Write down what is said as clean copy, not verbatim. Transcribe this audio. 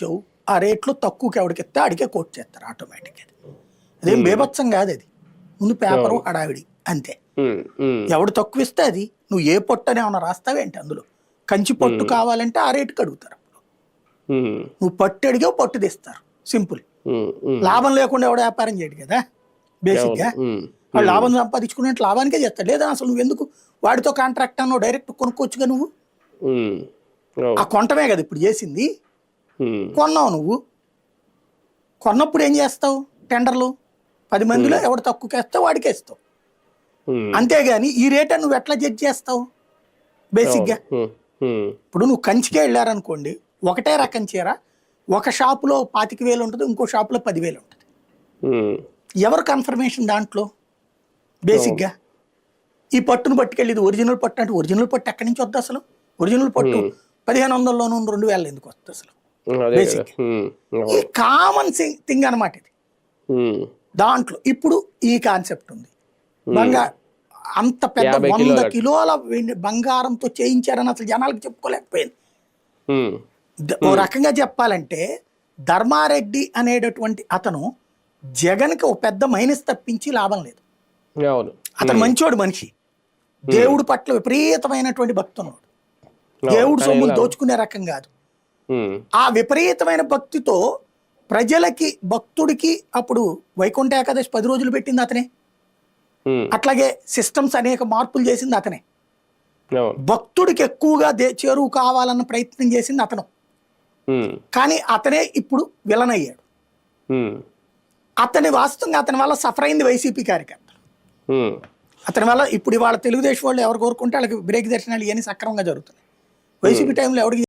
చెవు ఆ రేట్లో తక్కువకి ఎవడికి ఇస్తే అడిగే కోట్ చేస్తారు ఆటోమేటిక్. అదేం బేభత్సం కాదు, అది ముందు పేపరు అవును. హడావిడి అంతే. ఉమ్. ఎవడు తక్కువ ఇస్తే అది, నువ్వు ఏ పొట్టు అని ఏమన్నా రాస్తావేంటి అందులో. కంచి పొట్టు కావాలంటే ఆ రేటుకి అడుగుతారు. నువ్వు పట్టు అడిగావు పట్టు తీస్తారు, సింపుల్. లాభం లేకుండా ఎవడ వ్యాపారం చేయడు కదా బేసిక్ గా. వాడు లాభం సంపాదించుకునే లాభానికే చేస్తాడు. లేదా అసలు నువ్వు ఎందుకు వాడితో కాంట్రాక్ట్ అన్నావు, డైరెక్ట్ కొనుక్కోవచ్చుగా నువ్వు. ఆ కొంటమే కదా ఇప్పుడు చేసింది. కొన్నావు నువ్వు, కొన్నప్పుడు ఏం చేస్తావు, టెండర్లు 10 మందిలో ఎవడు తక్కువకి వేస్తావు వాడికి వేస్తావు. అంతేగాని ఈ రేట్ నువ్వు ఎట్లా జడ్జ్ చేస్తావు బేసిక్ గా. ఇప్పుడు నువ్వు కంచికే వెళ్ళారనుకోండి, ఒకటే రకం చీర ఒక షాపులో 25,000 ఉంటుంది, ఇంకో షాపులో 10,000 ఉంటుంది. ఎవరు కన్ఫర్మేషన్ దాంట్లో బేసిక్ గా. ఈ పట్టును పట్టుకెళ్ళి ఇది ఒరిజినల్ పట్టు అంటే ఒరిజినల్ పట్టు ఎక్కడి నుంచి వద్దు అసలు. ఒరిజినల్ పట్టు 1500లోనూ 2000 ఎందుకు వస్తుంది అసలు బేసిక్. ఈ కామన్ థింగ్ అనమాట ఇది. దాంట్లో ఇప్పుడు ఈ కాన్సెప్ట్ ఉంది. అంత పెద్ద 100 కిలోల బంగారంతో చేయించారని అసలు జనాలకు చెప్పుకోలేకపోయింది. ఓ రకంగా చెప్పాలంటే ధర్మారెడ్డి అనేటటువంటి అతను జగన్కి ఒక పెద్ద మైనస్ తప్పించి లాభం లేదు. అతను మంచోడు మనిషి, దేవుడి పట్ల విపరీతమైనటువంటి భక్తి ఉన్నాడు. దేవుడు సొమ్ములు దోచుకునే రకం కాదు. ఆ విపరీతమైన భక్తితో ప్రజలకి భక్తుడికి అప్పుడు వైకుంఠ ఏకాదశి 10 రోజులు పెట్టింది అతనే. అట్లాగే సిస్టమ్స్ అనేక మార్పులు చేసింది అతనే. భక్తుడికి ఎక్కువగా చేరువు కావాలన్న ప్రయత్నం చేసింది అతను. కానీ అతనే ఇప్పుడు విలన్ అయ్యాడు. వాస్తవంగా అతని వల్ల సఫర్ అయింది వైసీపీ కార్యకర్తలు. అతని వల్ల ఇప్పుడు ఇవాళ తెలుగుదేశం వాళ్ళు ఎవరు కోరుకుంటే వాళ్ళకి బ్రేక్ దర్శనాలు ఇవన్నీ సక్రమంగా జరుగుతున్నాయి. వైసీపీ టైంలో ఎవరికి